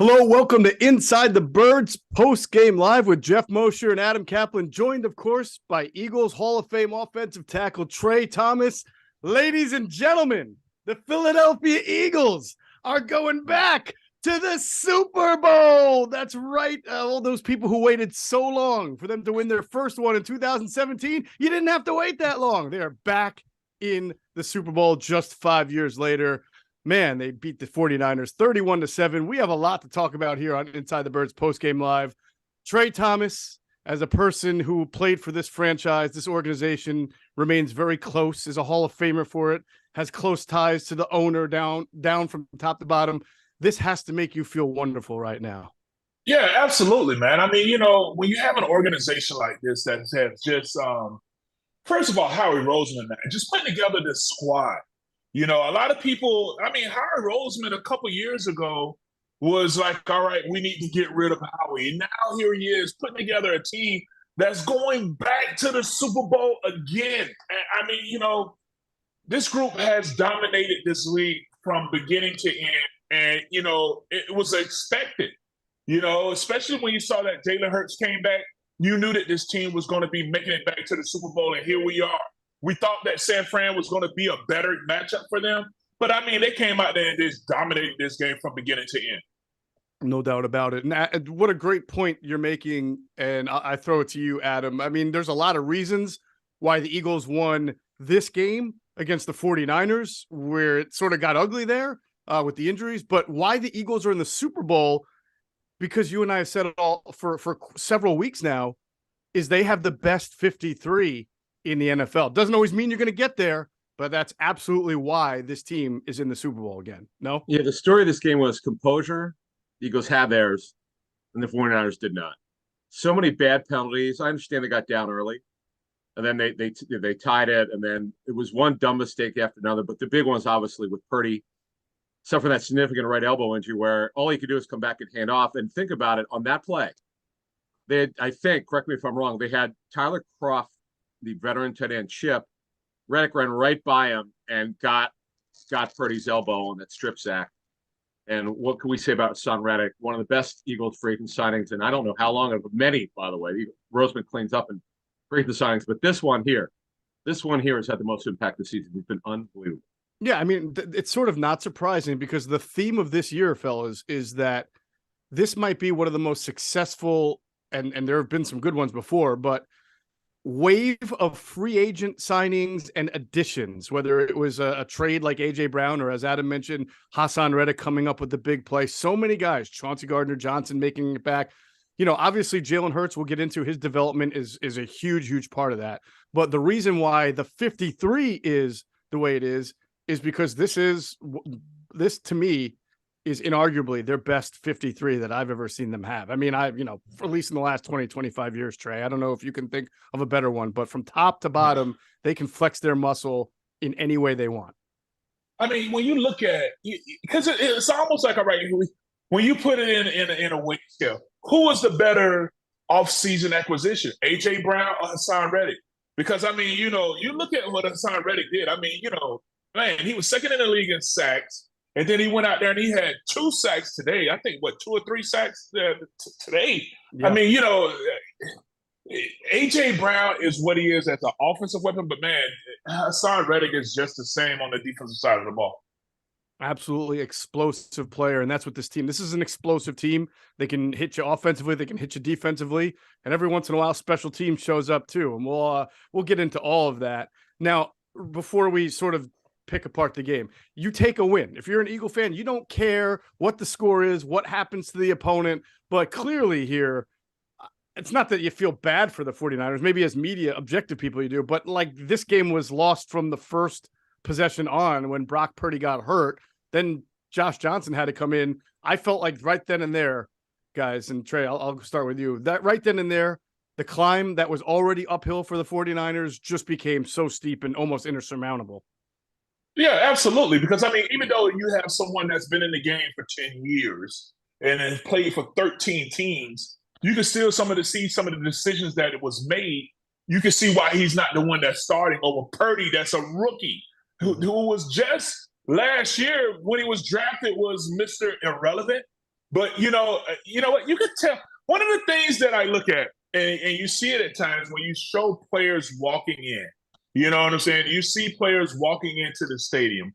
Hello, welcome to Inside the Birds Postgame Live with Geoff Mosher and Adam Caplan, joined, of course, by Eagles Hall of Fame offensive tackle Trey Thomas. Ladies and gentlemen, the Philadelphia Eagles are going back to the Super Bowl. That's right. All those people who waited so long for them to win their first one in 2017, you didn't have to wait that long. They are back in the Super Bowl just 5 years later. Man, they beat the 49ers 31-7. We have a lot to talk about here on Inside the Birds Postgame Live. Trey Thomas, as a person who played for this franchise, this organization, remains very close, is a Hall of Famer for it, has close ties to the owner down from top to bottom. This has to make you feel wonderful right now. Yeah, absolutely, man. I mean, when you have an organization like this that has just, first of all, Howie Roseman, man, just putting together this squad. A lot of people, Howie Roseman a couple years ago was like, all right, we need to get rid of Howie. And now here he is putting together a team that's going back to the Super Bowl again. And, this group has dominated this league from beginning to end. And, it was expected, especially when you saw that Jalen Hurts came back, you knew that this team was going to be making it back to the Super Bowl. And here we are. We thought that San Fran was going to be a better matchup for them. But, they came out there and just dominated this game from beginning to end. No doubt about it. And what a great point you're making. And I throw it to you, Adam. There's a lot of reasons why the Eagles won this game against the 49ers, where it sort of got ugly there with the injuries. But why the Eagles are in the Super Bowl, because you and I have said it all for several weeks now, is they have the best 53 in the NFL. Doesn't always mean you're going to get there, but that's absolutely why this team is in the Super Bowl again. No? Yeah, the story of this game was composure. The Eagles have theirs, and the 49ers did not. So many bad penalties. I understand they got down early, and then they tied it, and then it was one dumb mistake after another. But the big one's obviously with Purdy suffering that significant right elbow injury where all he could do is come back and hand off. And think about it, on that play, they had, I think, correct me if I'm wrong, they had Tyler Kroft, the veteran tight end chip. Reddick ran right by him and got Purdy's elbow on that strip sack. And what can we say about Son Reddick? One of the best Eagles free agent signings, and I don't know how long, many, by the way. Roseman cleans up and free agent signings, but this one here has had the most impact this season. It's been unbelievable. Yeah, it's sort of not surprising because the theme of this year, fellas, is that this might be one of the most successful, and there have been some good ones before, but wave of free agent signings and additions, whether it was a trade like A.J. Brown or, as Adam mentioned, Hassan Reddick coming up with the big play. So many guys, Chauncey Gardner-Johnson making it back. Obviously Jalen Hurts, we'll get into his development, is a huge, huge part of that. But the reason why the 53 is the way it is because this to me is inarguably their best 53 that I've ever seen them have. For at least in the last 20, 25 years, Trey, I don't know if you can think of a better one, but from top to bottom, they can flex their muscle in any way they want. When you look at it, because it's almost like, all right, when you put it in a weight scale, who was the better offseason acquisition, A.J. Brown or Hassan Reddick? Because, you look at what Hassan Reddick did. He was second in the league in sacks. And then he went out there and he had 2 sacks today. I think, 2 or 3 sacks today. Yeah. A.J. Brown is what he is as an offensive weapon, but, man, Hassan Reddick is just the same on the defensive side of the ball. Absolutely explosive player, and that's what this is an explosive team. They can hit you offensively, they can hit you defensively, and every once in a while, special team shows up too, and we'll get into all of that. Now, before we sort of pick apart the game, you take a win. If you're an Eagle fan, you don't care what the score is, what happens to the opponent, but clearly here, it's not that you feel bad for the 49ers, maybe as media objective people you do, but like this game was lost from the first possession on when Brock Purdy got hurt. Then Josh Johnson had to come in. I felt like right then and there, guys, and Trey, I'll start with you, that right then and there, the climb that was already uphill for the 49ers just became so steep and almost insurmountable. Yeah, absolutely. Because, even though you have someone that's been in the game for 10 years and has played for 13 teams, you can still see some of the decisions that it was made. You can see why he's not the one that's starting over Purdy, that's a rookie, who was just last year when he was drafted was Mr. Irrelevant. But you know what? You could tell. One of the things that I look at, and you see it at times when you show players walking in. You know what I'm saying? You see players walking into the stadium.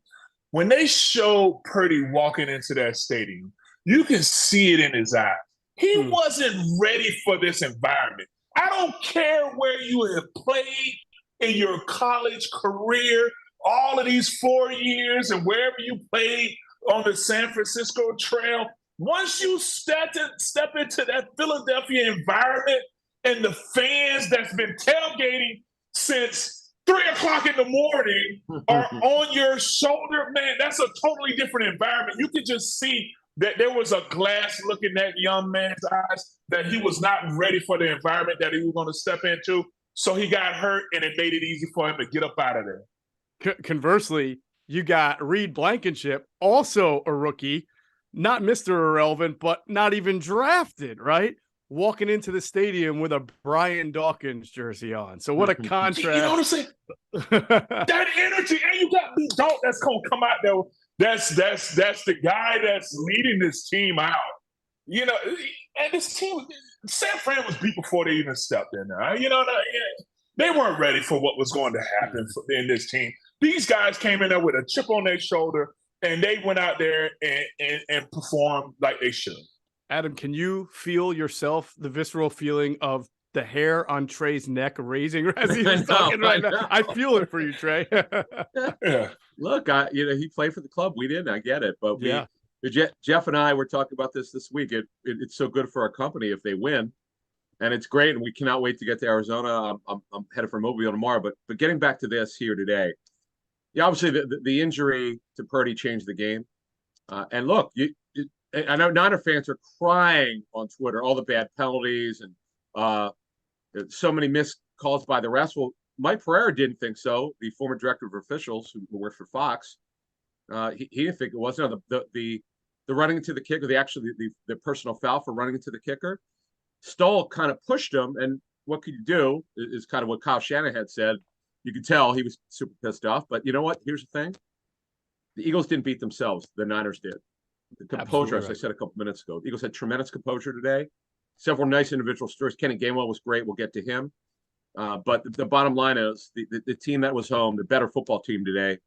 When they show Purdy walking into that stadium, you can see it in his eyes. He wasn't ready for this environment. I don't care where you have played in your college career, all of these 4 years, and wherever you played on the San Francisco Trail. Once you step into that Philadelphia environment and the fans that's been tailgating since 3:00 in the morning are on your shoulder, man, that's a totally different environment. You could just see that there was a glass look in that young man's eyes, that he was not ready for the environment that he was going to step into. So he got hurt, and it made it easy for him to get up out of there. Conversely, you got Reed Blankenship, also a rookie, not Mr. Irrelevant, but not even drafted, right? Walking into the stadium with a Brian Dawkins jersey on. So what a contrast. You know what I'm saying? That energy, and you got B. Dalton that's going to come out there. That's the guy that's leading this team out. You know, and this team, San Fran was beat before they even stepped in there. You know, they weren't ready for what was going to happen in this team. These guys came in there with a chip on their shoulder, and they went out there and performed like they should. Adam, can you feel yourself the visceral feeling of the hair on Trey's neck raising as he was talking right now? I feel it for you, Trey. Yeah. Look, he played for the club. We didn't. I get it, but Jeff and I were talking about this week. It's so good for our company if they win, and it's great. And we cannot wait to get to Arizona. I'm headed for Mobile tomorrow. But getting back to this here today, obviously the injury to Purdy changed the game. And look, I know Niner fans are crying on Twitter, all the bad penalties and so many missed calls by the refs. Well, Mike Pereira didn't think so. The former director of officials who worked for Fox, he didn't think it was. No, the running into the kicker, the personal foul for running into the kicker, Stoll kind of pushed him. And what could you do is kind of what Kyle Shanahan said. You could tell he was super pissed off. But you know what? Here's the thing. The Eagles didn't beat themselves. The Niners did. The composure, as I said a couple minutes ago. The Eagles had tremendous composure today. Several nice individual stories. Kenny Gainwell was great. We'll get to him. But the bottom line is the team that was home, the better football team today,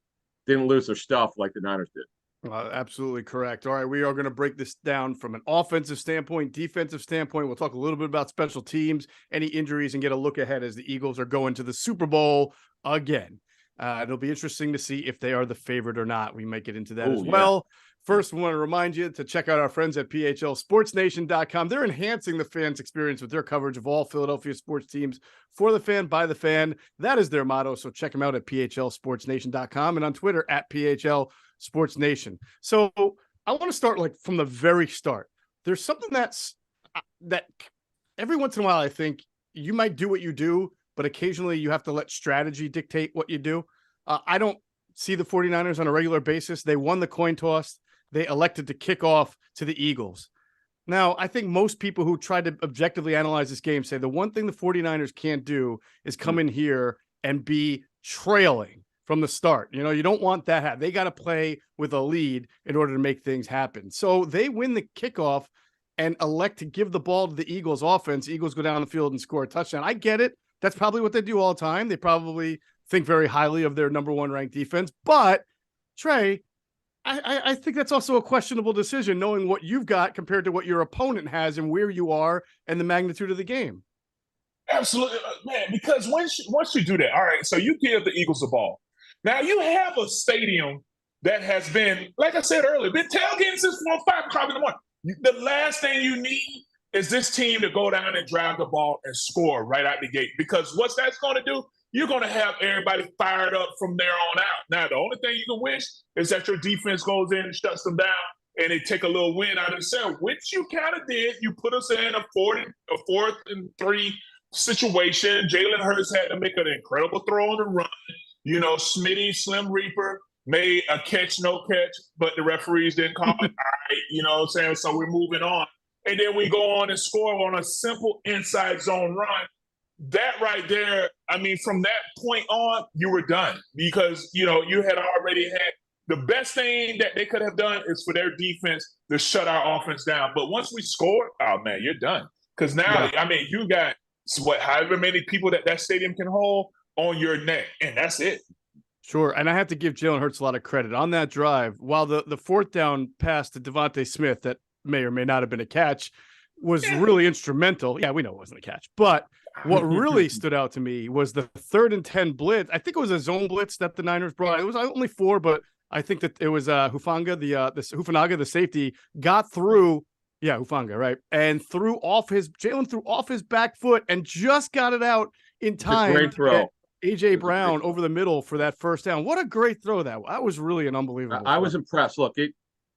didn't lose their stuff like the Niners did. Absolutely correct. All right, we are going to break this down from an offensive standpoint, defensive standpoint. We'll talk a little bit about special teams, any injuries, and get a look ahead as the Eagles are going to the Super Bowl again. It'll be interesting to see if they are the favorite or not. We might get into that as well. First, we want to remind you to check out our friends at PHLSportsNation.com. They're enhancing the fans' experience with their coverage of all Philadelphia sports teams for the fan, by the fan. That is their motto. So check them out at PHLSportsNation.com and on Twitter at PHLSportsNation. So I want to start from the very start. There's something that every once in a while I think you might do what you do, but occasionally you have to let strategy dictate what you do. I don't see the 49ers on a regular basis. They won the coin toss. They elected to kick off to the Eagles. Now, I think most people who try to objectively analyze this game say the one thing the 49ers can't do is come in here and be trailing from the start. You know, you don't want that. They got to play with a lead in order to make things happen. So they win the kickoff and elect to give the ball to the Eagles offense. Eagles go down the field and score a touchdown. I get it. That's probably what they do all the time. They probably think very highly of their number one ranked defense. But, Trey, I think that's also a questionable decision, knowing what you've got compared to what your opponent has and where you are and the magnitude of the game. Absolutely, man, because once you do that, all right, so you give the Eagles the ball. Now you have a stadium that has been, like I said earlier, been tailgating since 5 o'clock in the morning. The last thing you need is this team to go down and drive the ball and score right out the gate. Because what that's going to do, you're going to have everybody fired up from there on out. Now, the only thing you can wish is that your defense goes in and shuts them down and they take a little win out of the cell, which you kind of did. You put us in a 4th and 3 situation. Jalen Hurts had to make an incredible throw on the run. You know, Smitty, Slim Reaper, made a catch, no catch, but the referees didn't call it. All right, you know what I'm saying? So we're moving on. And then we go on and score on a simple inside zone run. That right there, I mean, from that point on, you were done because, you know, you had already had the best thing that they could have done is for their defense to shut our offense down. But once we score, oh man, you're done. Because now, I mean, you got however many people that stadium can hold on your neck, and that's it. Sure, and I have to give Jalen Hurts a lot of credit on that drive. While the fourth down pass to Devontae Smith that may or may not have been a catch was really instrumental. Yeah, we know it wasn't a catch, but what really stood out to me was the 3rd and 10 blitz. I think it was a zone blitz that the Niners brought. It was only 4, but I think that it was Hufanga, the safety, got through. Yeah, Hufanga, right, and Jalen threw off his back foot and just got it out in time. Great throw. AJ Brown over the middle for that first down. What a great throw that was really an unbelievable. I was impressed. Look,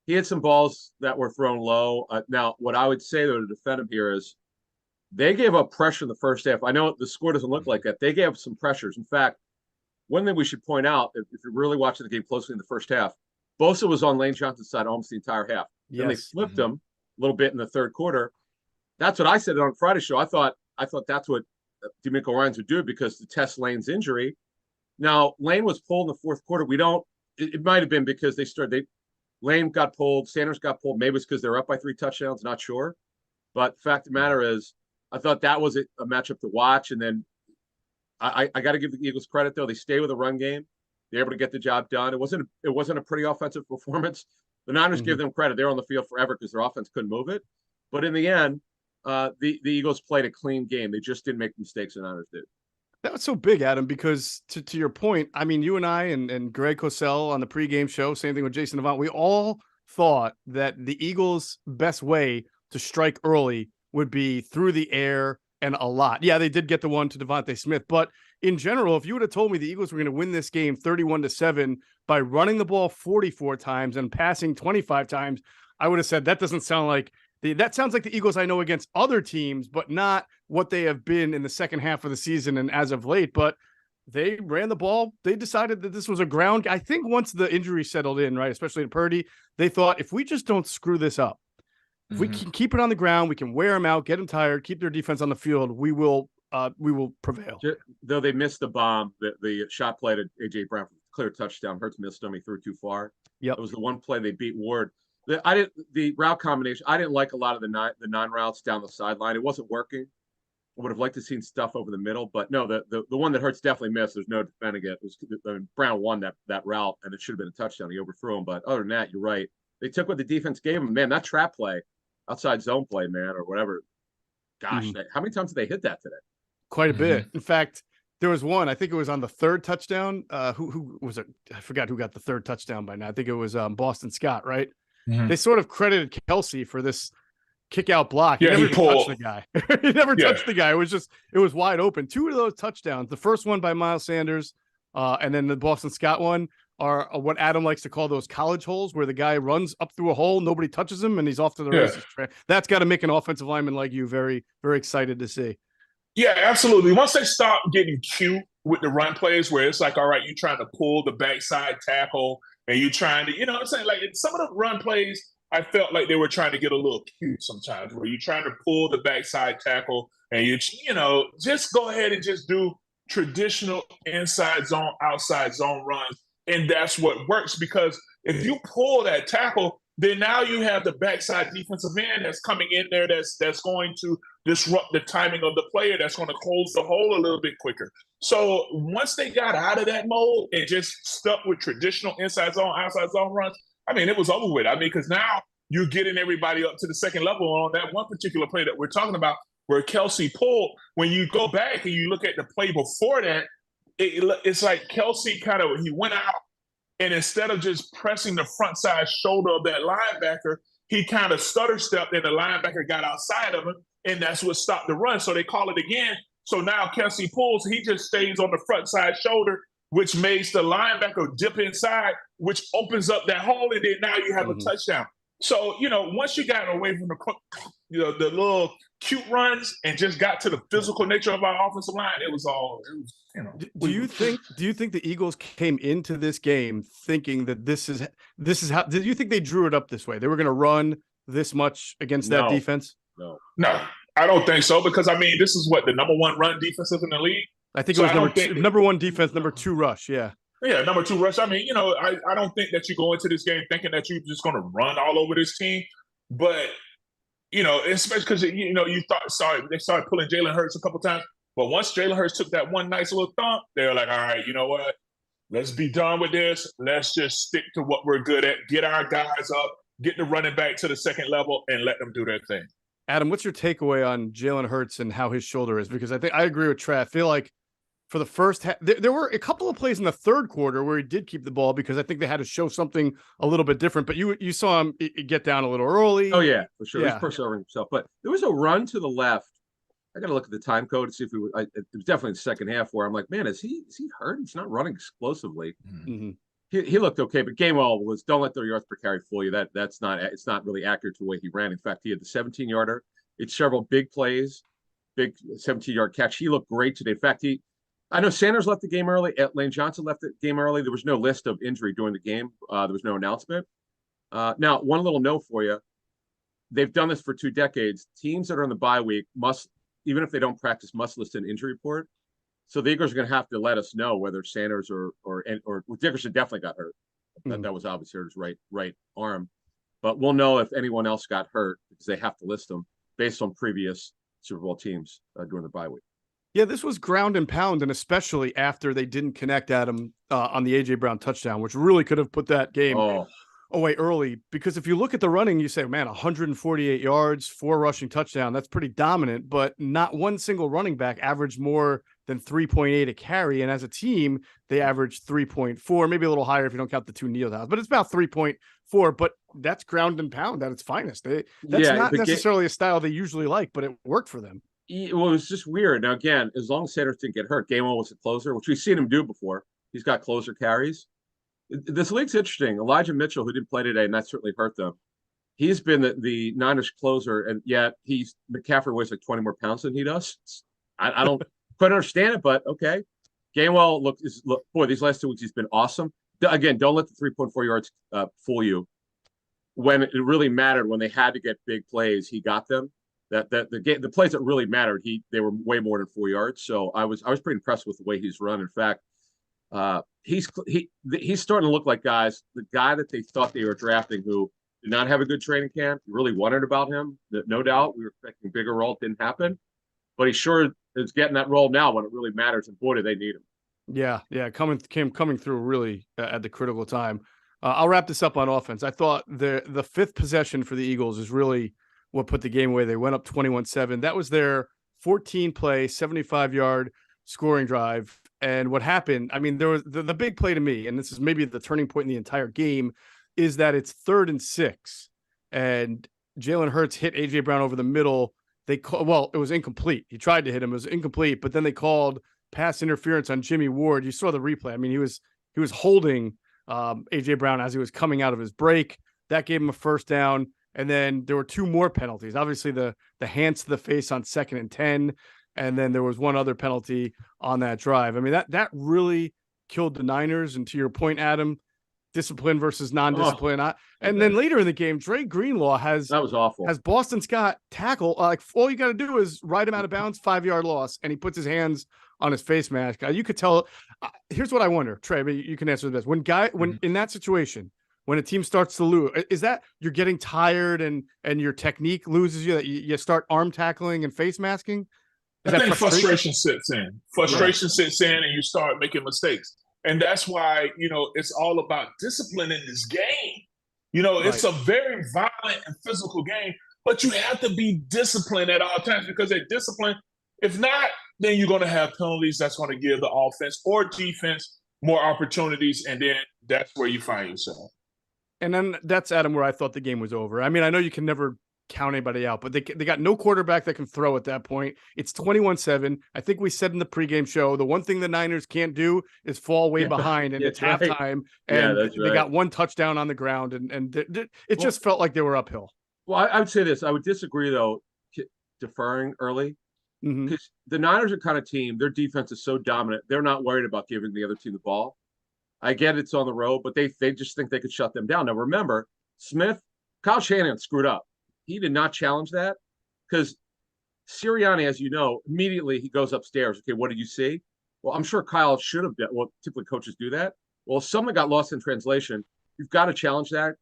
he had some balls that were thrown low. Now, what I would say though to defend him here is they gave up pressure in the first half. I know the score doesn't look like that. They gave up some pressures. In fact, one thing we should point out, if you're really watching the game closely in the first half, Bosa was on Lane Johnson's side almost the entire half. Yes. Then they flipped him a little bit in the third quarter. That's what I said on Friday's show. I thought that's what DeMeco Ryans would do because to test Lane's injury. Now, Lane was pulled in the fourth quarter. It might have been because Lane got pulled, Sanders got pulled. Maybe it's because they're up by 3 touchdowns, not sure. But the fact of the matter is, I thought that was a matchup to watch. And then I got to give the Eagles credit, though. They stay with a run game. They're able to get the job done. It wasn't a pretty offensive performance. The Niners give them credit. They're on the field forever because their offense couldn't move it. But in the end, the Eagles played a clean game. They just didn't make mistakes the Niners did. That was so big, Adam, because to your point, I mean, you and I and Greg Cosell on the pregame show, same thing with Jason Avant, we all thought that the Eagles' best way to strike early would be through the air and a lot. Yeah, they did get the one to Devontae Smith, but in general, if you would have told me the Eagles were going to win this game 31-7 by running the ball 44 times and passing 25 times, I would have said that doesn't sound like that sounds like the Eagles I know against other teams, but not what they have been in the second half of the season and as of late. But they ran the ball. They decided that this was a ground. I think once the injury settled in, right, especially to Purdy, they thought if we just don't screw this up, if we can keep it on the ground, we can wear them out, get them tired, keep their defense on the field, we will prevail. Though they missed the bomb, the shot play to AJ Brown for clear touchdown. Hurts missed him. He threw too far. Yeah, it was the one play they beat Ward. The route combination. I didn't like a lot of the non routes down the sideline. It wasn't working. I would have liked to seen stuff over the middle, but no, the one that Hurts definitely missed. There's no defending it. Brown won that route, and it should have been a touchdown. He overthrew him, but other than that, you're right. They took what the defense gave him. Man, that trap play, outside zone play, man, or whatever. Gosh, how many times did they hit that today? Quite a bit. In fact, there was one. I think it was on the third touchdown. Who was it? I forgot who got the third touchdown by now. I think it was Boston Scott, right? They sort of credited Kelsey for this kick out block. Yeah, he never touched the guy. He never touched the guy. It was wide open. 2 of those touchdowns, the first one by Miles Sanders, and then the Boston Scott one are what Adam likes to call those college holes where the guy runs up through a hole, nobody touches him, and he's off to the races. That's got to make an offensive lineman like you very, very excited to see. Yeah, absolutely. Once they stop getting cute with the run plays where it's like, all right, you're trying to pull the backside tackle and you're trying to, you know what I'm saying? Like some of the run plays, I felt like they were trying to get a little cute sometimes where you're trying to pull the backside tackle and just go ahead and just do traditional inside zone, outside zone runs. And that's what works because if you pull that tackle, then now you have the backside defensive end that's coming in there that's going to disrupt the timing of the player, that's going to close the hole a little bit quicker. So once they got out of that mode and just stuck with traditional inside zone, outside zone runs, I mean, it was over with. I mean, because now you're getting everybody up to the second level on that one particular play that we're talking about where Kelsey pulled. When you go back and you look at the play before that, it's like Kelsey he went out, and instead of just pressing the front side shoulder of that linebacker, he kind of stutter stepped and the linebacker got outside of him, and that's what stopped the run. So they call it again. So now Kelsey pulls, he just stays on the front side shoulder, which makes the linebacker dip inside, which opens up that hole, and then now you have a touchdown. So, once you got away from the little cute runs and just got to the physical nature of our offensive line, it was. Do you think the Eagles came into this game thinking that this is how? Did you think they drew it up this way? They were going to run this much against that defense? No, I don't think so because this is what the number 1 run defense is in the league. I think it was number 1 defense, number 2 rush. Yeah. Yeah, number two rush. I mean, I don't think that you go into this game thinking that you're just going to run all over this team, but especially because you they started pulling Jalen Hurts a couple times, but once Jalen Hurts took that one nice little thump, they were like, all right, you know what? Let's be done with this. Let's just stick to what we're good at. Get our guys up, get the running back to the second level, and let them do their thing. Adam, what's your takeaway on Jalen Hurts and how his shoulder is? Because I agree with Trey. I feel like for the first half, there were a couple of plays in the third quarter where he did keep the ball because I think they had to show something a little bit different. But you saw him get down a little early. Oh yeah, for sure. Yeah. He's persevering himself. But there was a run to the left. I got to look at the time code to see if it was definitely the second half where I'm like, man, is he hurt? He's not running explosively. Mm-hmm. He looked okay, but Gainwell was don't let their yards per carry fool you. It's not really accurate to the way he ran. In fact, he had the 17-yarder. It's several big plays, big 17-yard catch. He looked great today. In fact, I know Sanders left the game early. Lane Johnson left the game early. There was no list of injury during the game. There was no announcement. Now, one little note for you. They've done this for 2 decades. Teams that are in the bye week must, even if they don't practice, must list an injury report. So the Eagles are going to have to let us know whether Sanders or Dickerson definitely got hurt. That was obviously his right arm. But we'll know if anyone else got hurt because they have to list them based on previous Super Bowl teams during the bye week. Yeah, this was ground and pound, and especially after they didn't connect Adam on the A.J. Brown touchdown, which really could have put that game away early. Because if you look at the running, you say, man, 148 yards, 4 rushing touchdown, that's pretty dominant, but not one single running back averaged more than 3.8 a carry. And as a team, they averaged 3.4, maybe a little higher if you don't count the 2 kneel downs, but it's about 3.4. But that's ground and pound at its finest. That's not necessarily a style they usually like, but it worked for them. Well, it was just weird. Now, again, as long as Sanders didn't get hurt, Gainwell was a closer, which we've seen him do before. He's got closer carries. This league's interesting. Elijah Mitchell, who didn't play today, and that certainly hurt them. He's been the Niners closer, and yet McCaffrey weighs like 20 more pounds than he does. I don't quite understand it, but okay. Gainwell boy, these last 2 weeks he's been awesome. Again, don't let the 3.4 yards fool you. When it really mattered, when they had to get big plays, he got them. The plays that really mattered, they were way more than 4 yards. So I was pretty impressed with the way he's run. In fact, he's starting to look like the guy that they thought they were drafting, who did not have a good training camp. You really wondered about him. No doubt, we were expecting a bigger role. It didn't happen, but he sure is getting that role now when it really matters. And boy, do they need him. Yeah, coming through really at the critical time. I'll wrap this up on offense. I thought the 5th possession for the Eagles is really what put the game away. They went up 21-7. That was their 14-play, 75-yard scoring drive. And what happened, I mean, there was the big play to me, and this is maybe the turning point in the entire game, is that it's 3rd and 6. And Jalen Hurts hit A.J. Brown over the middle. It was incomplete. He tried to hit him. It was incomplete, but then they called pass interference on Jimmy Ward. You saw the replay. I mean, he was holding A.J. Brown as he was coming out of his break. That gave him a first down. And then there were 2 more penalties. Obviously, the hands to the face on 2nd and 10. And then there was one other penalty on that drive. I mean, that really killed the Niners. And to your point, Adam, discipline versus non-discipline. And then later in the game, Dre Greenlaw that was awful. Has Boston Scott tackle. All you got to do is ride him out of bounds, 5-yard loss, and he puts his hands on his face mask. You could tell. Here's what I wonder, Trey. But you can answer this. When in that situation, when a team starts to lose, is that you're getting tired and your technique loses you, that you start arm tackling and face masking? I think frustration sits in. Frustration sits in, and you start making mistakes. And that's why, it's all about discipline in this game. It's a very violent and physical game, but you have to be disciplined at all times, because that discipline, if not, then you're going to have penalties that's going to give the offense or defense more opportunities, and then that's where you find yourself. And then that's, Adam, where I thought the game was over. I mean, I know you can never count anybody out, but they got no quarterback that can throw at that point. It's 21-7. I think we said in the pregame show, the one thing the Niners can't do is fall way behind, and it's halftime, and they got 1 touchdown on the ground, and it just felt like they were uphill. Well, I would say this. I would disagree, though, deferring early, because the Niners are kind of team. Their defense is so dominant. They're not worried about giving the other team the ball. I get it's on the road, but they just think they could shut them down. Now, remember, Kyle Shanahan screwed up. He did not challenge that, because Sirianni, as you know, immediately he goes upstairs. Okay, what did you see? Well, I'm sure Kyle should have done. Well, typically coaches do that. Well, something got lost in translation. You've got to challenge that.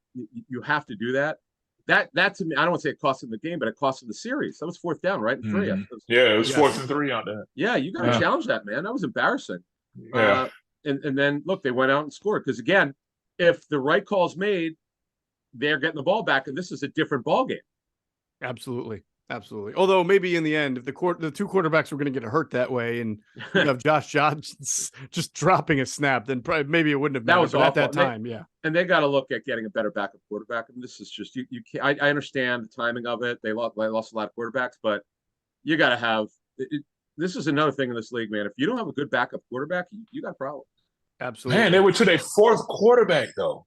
You have to do that. That to me, I don't want to say it cost him the game, but it cost him the series. That was 4th down, right? And 3. Yeah, it was 4th and 3 on that. Yeah, you got to challenge that, man. That was embarrassing. Yeah. And then look, they went out and scored because again, if the right call's made, they're getting the ball back, and this is a different ball game. Absolutely. Although maybe in the end, if the two quarterbacks were going to get hurt that way, and you have Josh Johnson just dropping a snap, then probably maybe it wouldn't have mattered. That was at that time. And they got to look at getting a better backup quarterback. I mean, this is just you can't. I understand the timing of it. They lost a lot of quarterbacks, but you got to have. This is another thing in this league, man. If you don't have a good backup quarterback, you got problems. Absolutely. Man, they were to their 4th quarterback though.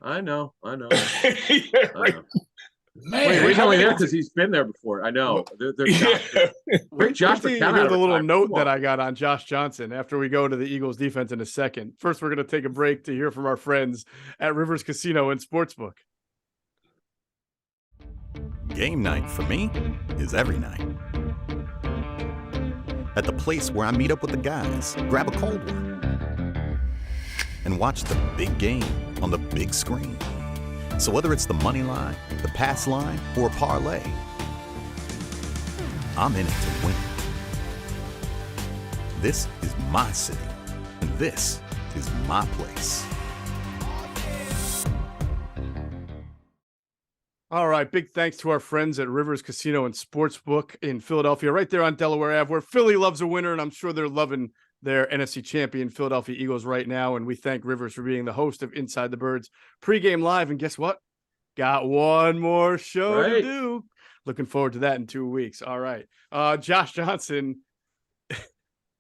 I know. Yeah, right. Man, he's only there because he's been there before. I know. Josh, here's the little note that I got on Josh Johnson after we go to the Eagles defense in a second. First, we're going to take a break to hear from our friends at Rivers Casino and Sportsbook. Game night for me is every night. At the place where I meet up with the guys, grab a cold one, and watch the big game on the big screen. So whether it's the money line, the pass line, or a parlay, I'm in it to win it. This is my city, and this is my place. All right, big thanks to our friends at Rivers Casino and Sportsbook in Philadelphia, right there on Delaware Ave, where Philly loves a winner, and I'm sure they're loving their NFC champion Philadelphia Eagles right now. And we thank Rivers for being the host of Inside the Birds pregame live. And guess what? Got one more show to do. Looking forward to that in 2 weeks. All right. Josh Johnson,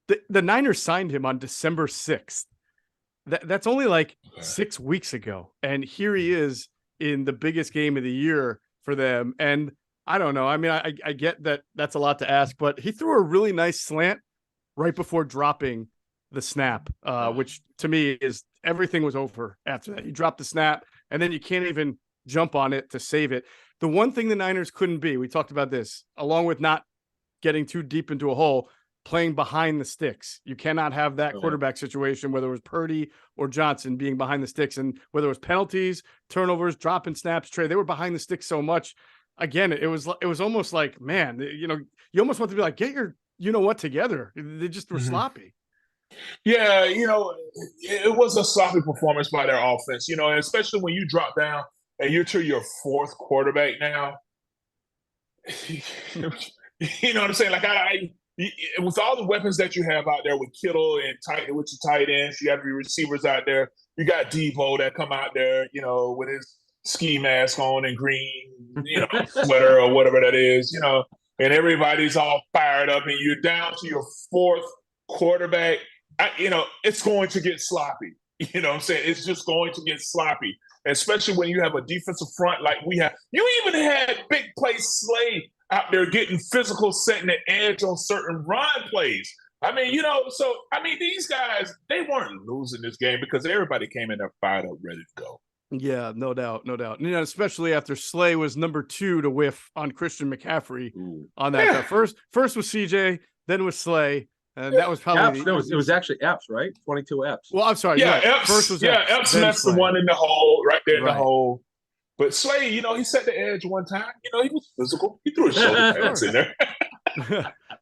the Niners signed him on December 6th. That's only like 6 weeks ago. And here he is in the biggest game of the year for them. And I don't know. I mean, I get that that's a lot to ask, but he threw a really nice slant right before dropping the snap, which to me is everything was over after that. You drop the snap and then you can't even jump on it to save it. The one thing the Niners couldn't be, we talked about this, along with not getting too deep into a hole, playing behind the sticks. You cannot have that quarterback situation, whether it was Purdy or Johnson being behind the sticks, and whether it was penalties, turnovers, dropping snaps, Trey, they were behind the sticks so much. Again, it was almost like, man, you almost want to be like, get your what together. They just were sloppy. Yeah, it was a sloppy performance by their offense, and especially when you drop down and you're to your 4th quarterback now. You know what I'm saying? Like with all the weapons that you have out there with Kittle and with your tight ends, you have your receivers out there. You got Devo that come out there, with his ski mask on and green, sweater or whatever that is, and everybody's all fired up, and you're down to your 4th quarterback. It's going to get sloppy. You know what I'm saying? It's just going to get sloppy, especially when you have a defensive front like we have. You even had big play Slay out there getting physical, setting the edge on certain run plays. I mean, these guys, they weren't losing this game because everybody came in there fired up, ready to go. Yeah, no doubt. Especially after Slay was number 2 to whiff on Christian McCaffrey on that. Yeah. First was CJ, then was Slay, and that was probably it was actually Epps, right? 22 Epps. Well, I'm sorry. Yeah, Epps. First was Epps messed the one in the hole, right there in the hole. But Slay, he set the edge one time. He was physical. He threw his shoulder pads in there.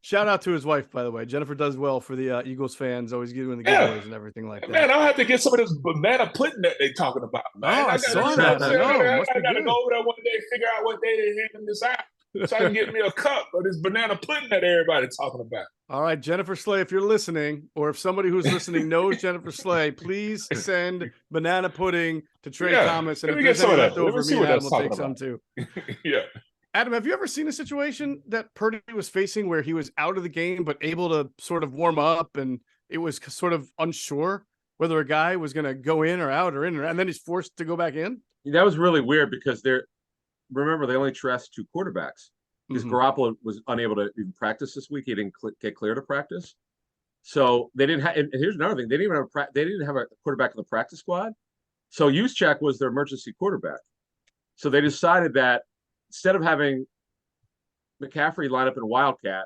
Shout out to his wife, by the way. Jennifer does well for the Eagles fans, always giving the giveaways and everything like that. Man, I'll have to get some of this banana pudding that they're talking about, man. I saw that. I got to go over there one day, figure out what day they're handing this out, so I can get me a cup of this banana pudding that everybody's talking about. All right, Jennifer Slay, if you're listening, or if somebody who's listening knows Jennifer Slay, please send banana pudding to Trey Thomas. And if there's any left over, me and Adam will take some too. Yeah. Adam, have you ever seen a situation that Purdy was facing where he was out of the game but able to sort of warm up, and it was sort of unsure whether a guy was going to go in or out or in, and then he's forced to go back in? That was really weird because remember, they only trust 2 quarterbacks because Garoppolo was unable to even practice this week. He didn't get clear to practice. So they didn't have, and here's another thing. They didn't have a quarterback in the practice squad. So Juszczyk was their emergency quarterback. So they decided that instead of having McCaffrey line up in Wildcat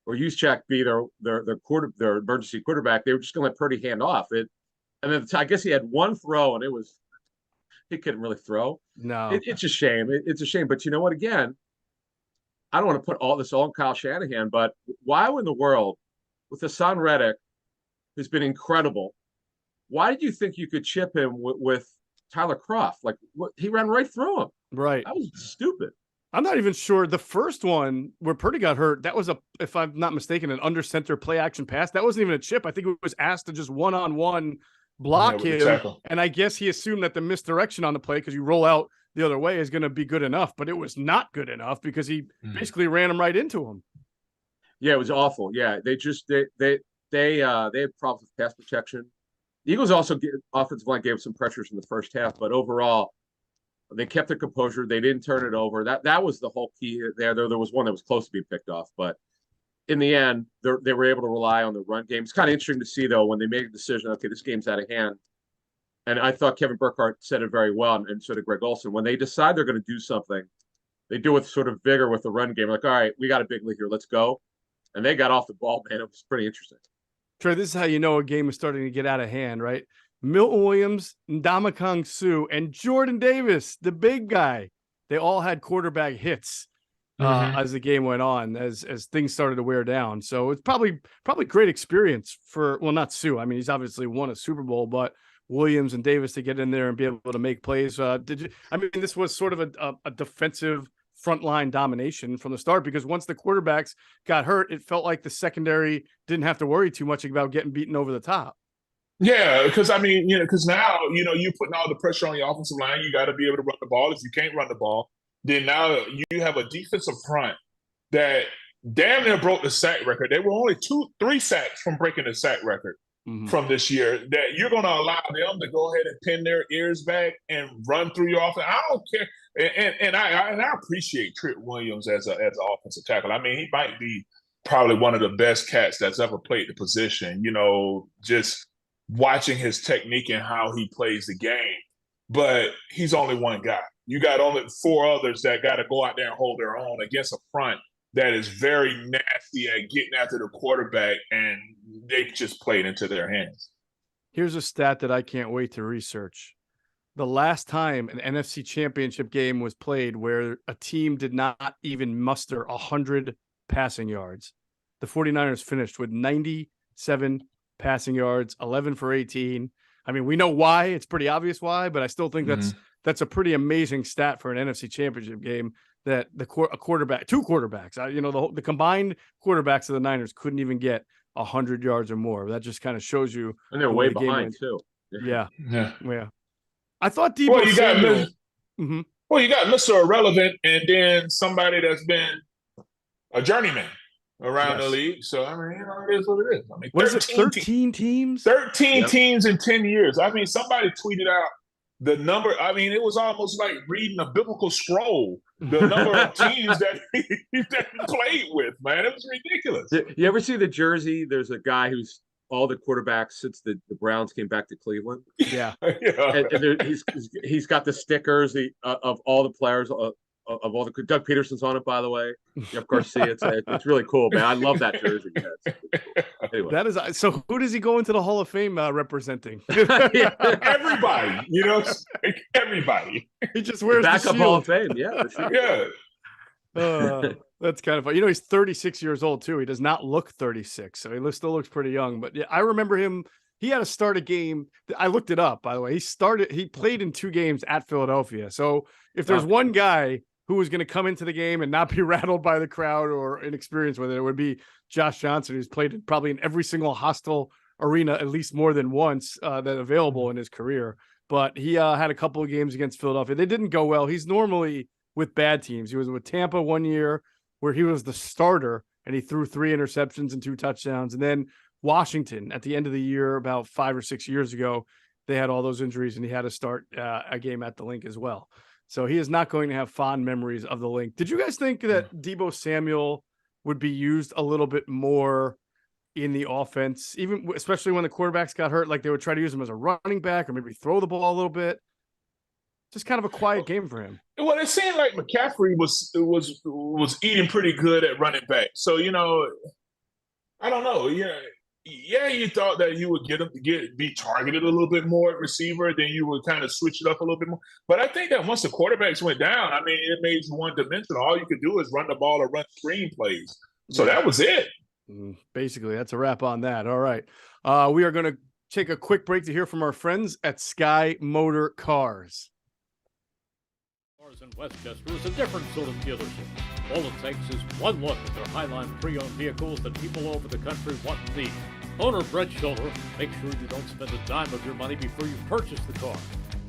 or Juszczyk be their emergency quarterback, they were just going to let Purdy hand off it. And then I guess he had one throw, and he couldn't really throw. No, It's a shame. It's a shame. But you know what? Again, I don't want to put all this on Kyle Shanahan, but why in the world, with Hassan Reddick, who's been incredible, why did you think you could chip him with Tyler Kroft? Like, he ran right through him. right. That was stupid. I'm not even sure. The first one where Purdy got hurt, that was if I'm not mistaken, an under center play action pass. That wasn't even a chip. I think it was asked to just one-on-one block him. And I guess he assumed that the misdirection on the play, because you roll out the other way, is going to be good enough, but it was not good enough because he basically ran him right into him. Yeah, it was awful. Yeah, they had problems with pass protection. The Eagles also offensive line gave some pressures in the first half, but overall, they kept their composure. They didn't turn it over. That was the whole key there. There was one that was close to being picked off, but in the end, they were able to rely on the run game. It's kind of interesting to see, though, when they made a decision, okay, this game's out of hand. And I thought Kevin Burkhardt said it very well, and so did Greg Olsen. When they decide they're going to do something, they do it with sort of vigor with the run game. Like, all right, we got a big lead here. Let's go. And they got off the ball, man. It was pretty interesting. Trey, this is how you know a game is starting to get out of hand, right? Milton Williams, Ndamukong Suh, and Jordan Davis, the big guy, they all had quarterback hits as the game went on, as things started to wear down. So it's probably great experience for, well, not Suh. I mean, he's obviously won a Super Bowl, but Williams and Davis to get in there and be able to make plays. This was sort of a defensive frontline domination from the start, because once the quarterbacks got hurt, it felt like the secondary didn't have to worry too much about getting beaten over the top. Yeah, because now, you're putting all the pressure on your offensive line. You got to be able to run the ball. If you can't run the ball, then now you have a defensive front that damn near broke the sack record. They were only 3 sacks from breaking the sack record from this year. That you're going to allow them to go ahead and pin their ears back and run through your offense. I don't care. And I appreciate Trent Williams as an offensive tackle. I mean, he might be probably one of the best cats that's ever played the position. Just watching his technique and how he plays the game. But he's only one guy. You got only 4 others that got to go out there and hold their own against a front that is very nasty at getting after the quarterback, and they just played into their hands. Here's a stat that I can't wait to research. The last time an NFC Championship game was played where a team did not even muster 100 passing yards, the 49ers finished with 97 passing yards, 11 for 18. I mean, we know why. It's pretty obvious why, but I still think that's a pretty amazing stat for an NFC Championship game, that two quarterbacks, the combined quarterbacks of the Niners couldn't even get 100 yards or more. That just kind of shows you. And they're way behind, too. Yeah. I thought Deebo Samuel. Well, you got Mr. Irrelevant, and then somebody that's been a journeyman around the league. So, I mean, it is what it is. I mean, what is it, 13 teams? 13 teams in 10 years. I mean, somebody tweeted out the number. I mean, it was almost like reading a biblical scroll, the number of teams that he played with, man. It was ridiculous. You ever see the jersey? There's a guy who's all the quarterbacks since the Browns came back to Cleveland. Yeah. And he's got the stickers of all the players, of all the Doug Peterson's on it, by the way. You of course see it. It's really cool, man. I love that jersey. Anyway. That is so. Who does he go into the Hall of Fame representing? Everybody, everybody. He just wears backup the shield. Hall of Fame. Yeah. That's kind of fun. He's 36 years old too. He does not look 36, so he still looks pretty young. But yeah, I remember him. He had to start a game. I looked it up, by the way. He played in 2 games at Philadelphia. So if there's one guy who was going to come into the game and not be rattled by the crowd or inexperienced with it, it would be Josh Johnson, who's played probably in every single hostile arena at least more than once that available in his career. But he had a couple of games against Philadelphia. They didn't go well. He's normally with bad teams. He was with Tampa one year where he was the starter and he threw 3 interceptions and 2 touchdowns. And then Washington at the end of the year, about 5 or 6 years ago, they had all those injuries and he had to start a game at the Link as well. So he is not going to have fond memories of the Link. Did you guys think that Deebo Samuel would be used a little bit more in the offense, especially when the quarterbacks got hurt? Like they would try to use him as a running back or maybe throw the ball a little bit. Just kind of a quiet game for him. Well, it seemed like McCaffrey was eating pretty good at running back. So, I don't know. Yeah, you thought that you would get him to be targeted a little bit more at receiver, then you would kind of switch it up a little bit more. But I think that once the quarterbacks went down, I mean, it made you one dimensional. All you could do is run the ball or run screen plays. So that was it. Basically, that's a wrap on that. All right. We are going to take a quick break to hear from our friends at Sky Motor Cars. Cars in Westchester is a different sort of dealership. All it takes is one look at their Highline pre-owned vehicles that people all over the country want and need. Owner Brett Schulter, make sure you don't spend a dime of your money before you purchase the car.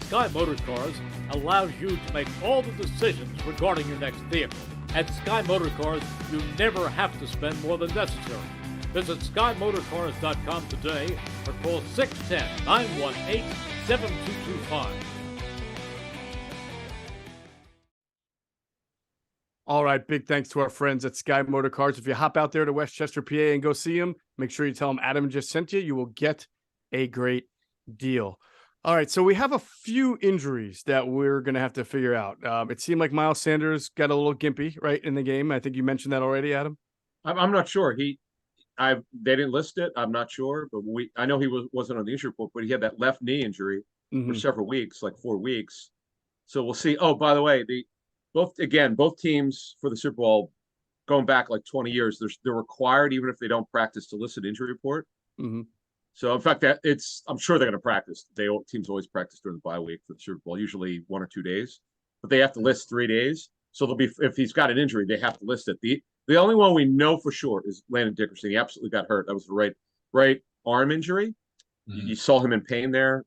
Sky Motor Cars allows you to make all the decisions regarding your next vehicle. At Sky Motor Cars, you never have to spend more than necessary. Visit SkyMotorCars.com today or call 610-918-7225. All right, big thanks to our friends at Sky Motor Cars. If you hop out there to Westchester, PA and go see them, make sure you tell them Adam just sent you. You will get a great deal. All right, so we have a few injuries that we're going to have to figure out. It seemed like Miles Sanders got a little gimpy, right, in the game. I think you mentioned that already, Adam. I'm not sure. They didn't list it. I'm not sure, but I know he wasn't on the injury report, but he had that left knee injury for several weeks, like 4 weeks. So we'll see. Oh, by the way, both teams for the Super Bowl, going back like 20 years, they're required, even if they don't practice, to list an injury report. Mm-hmm. So in fact, I'm sure they're going to practice. Teams always practice during the bye week for the Super Bowl, usually 1 or 2 days, but they have to list 3 days. So they'll be, if he's got an injury, they have to list it. The only one we know for sure is Landon Dickerson. He absolutely got hurt. That was the right arm injury. Mm-hmm. You saw him in pain there.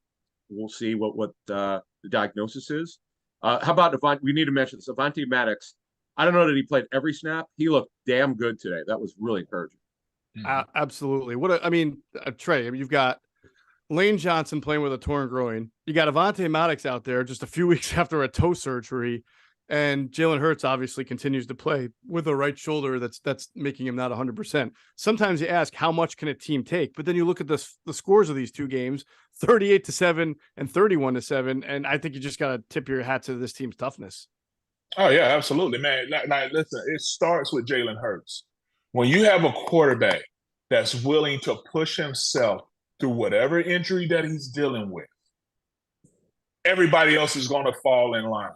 We'll see what the diagnosis is. How about we need to mention this. Avonte Maddox. I don't know that he played every snap. He looked damn good today. That was really encouraging. Absolutely. Trey, you've got Lane Johnson playing with a torn groin. You got Avonte Maddox out there just a few weeks after a toe surgery. And Jalen Hurts obviously continues to play with a right shoulder that's making him not 100%. Sometimes you ask, how much can a team take? But then you look at the scores of these two games, 38-7 and 31-7. And I think you just got to tip your hat to this team's toughness. Oh, yeah, absolutely, man. Now, listen, it starts with Jalen Hurts. When you have a quarterback that's willing to push himself through whatever injury that he's dealing with, everybody else is going to fall in line.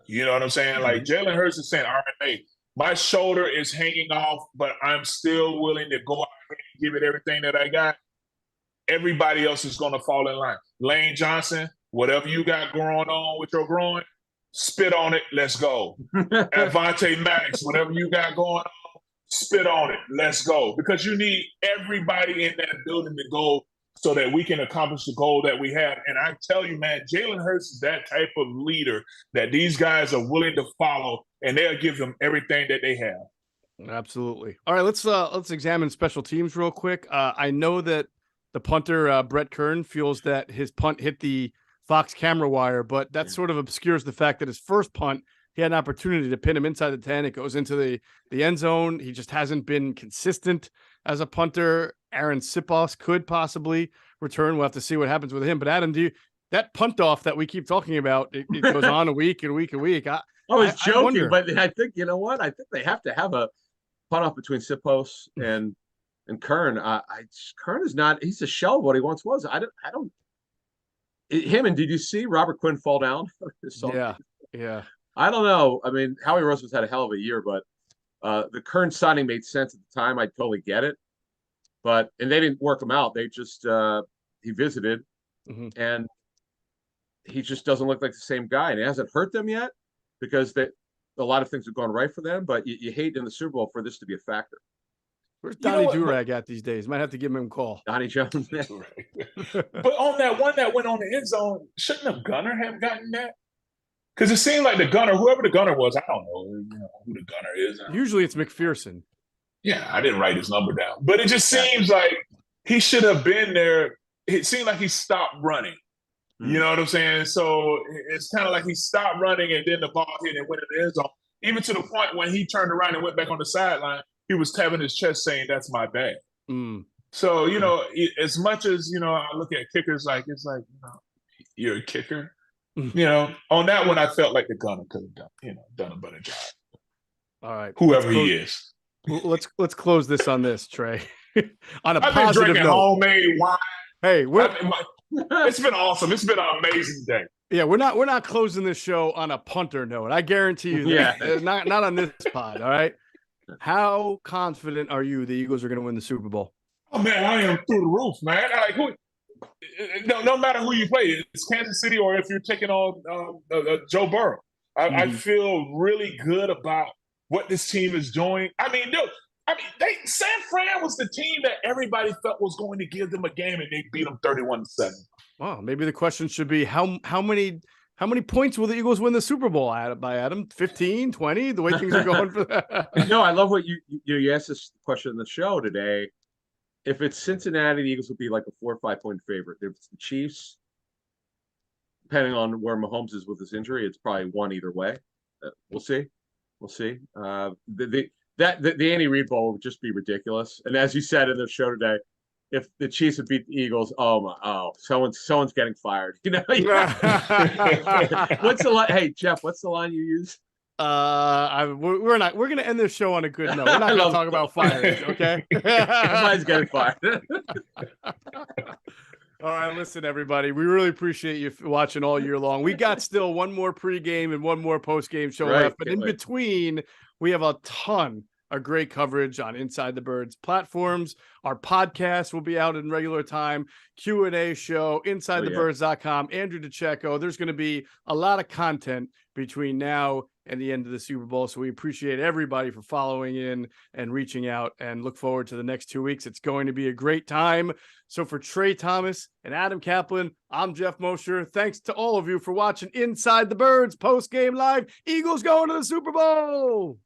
You know what I'm saying? Like Jalen Hurts is saying, all right, hey, my shoulder is hanging off, but I'm still willing to go out and give it everything that I got. Everybody else is going to fall in line. Lane Johnson, whatever you got going on with your groin, spit on it, let's go. Avonte Maddox, whatever you got going on, spit on it, let's go. Because you need everybody in that building to go so that we can accomplish the goal that we have. And I tell you, man, Jalen Hurts is that type of leader that these guys are willing to follow, and they'll give them everything that they have. Absolutely. All right, let's examine special teams real quick. I know that the punter, Brett Kern, feels that his punt hit the Fox camera wire, but that sort of obscures the fact that his first punt, he had an opportunity to pin him inside the 10. It goes into the end zone. He just hasn't been consistent as a punter. Aaron Sipos could possibly return. We'll have to see what happens with him. But Adam, that punt off that we keep talking about, it goes on a week and week and week. I was joking, but I think, you know what? I think they have to have a punt off between Sipos and Kern. Kern is not, he's a shell of what he once was. I don't, him, and did you see Robert Quinn fall down? Yeah. I don't know. I mean, Howie Roseman's had a hell of a year, but the Kern signing made sense at the time. I totally get it. And they didn't work him out. They just, he visited, and he just doesn't look like the same guy. And it hasn't hurt them yet because a lot of things have gone right for them, but you hate in the Super Bowl for this to be a factor. Where's Donnie Durag at these days? Might have to give him a call. Donnie Jones. But on that one that went on the end zone, shouldn't the gunner have gotten that? Because it seemed like the gunner, whoever the gunner was, I don't know who the gunner is. Usually it's McPherson. Yeah, I didn't write his number down. But it just seems like he should have been there. It seemed like he stopped running. You know what I'm saying? So it's kind of like he stopped running and then the ball hit and went in the end zone. Even to the point when he turned around and went back on the sideline, he was tapping his chest saying, that's my bad. So, as much as, I look at kickers like, it's like, you're a kicker. On that one, I felt like the gunner could have done a better job. All right. Whoever he is. Let's close this on this, Trey. On a I've been positive drinking note. homemade wine. Hey, It's been awesome. It's been an amazing day. yeah, we're not closing this show on a punter note. I guarantee you that. Yeah. Not on this pod, all right? How confident are you the Eagles are going to win the Super Bowl? Oh man, I am through the roof, man. No matter who you play, it's Kansas City or if you're taking on Joe Burrow. I feel really good about what this team is doing. I mean, dude, San Fran was the team that everybody felt was going to give them a game, and they beat them 31-7. Well, maybe the question should be how many points will the Eagles win the Super Bowl by, Adam? 15, 20, the way things are going for that? No, I love what you asked this question in the show today. If it's Cincinnati, the Eagles would be like a 4 or 5 point favorite. If it's the Chiefs, depending on where Mahomes is with his injury, it's probably one either way. We'll see. The Andy Reid Bowl would just be ridiculous. And as you said in the show today, if the Chiefs would beat the Eagles, someone's getting fired. You know. What's the line? Hey Jeff, what's the line you use? We're going to end this show on a good note. We're not going to talk about firing, okay? Somebody's getting fired. All right, listen, everybody. We really appreciate you watching all year long. We got still one more pregame and one more postgame show left, but in between, we have a ton of great coverage on Inside the Birds platforms. Our podcast will be out in regular time. Q&A show, InsideTheBirds.com. Andrew DeCecco. There's going to be a lot of content between now and the end of the Super Bowl. So we appreciate everybody for following in and reaching out, and look forward to the next 2 weeks. It's going to be a great time. So for Trey Thomas and Adam Caplan, I'm Geoff Mosher. Thanks to all of you for watching Inside the Birds post-game live. Eagles going to the Super Bowl.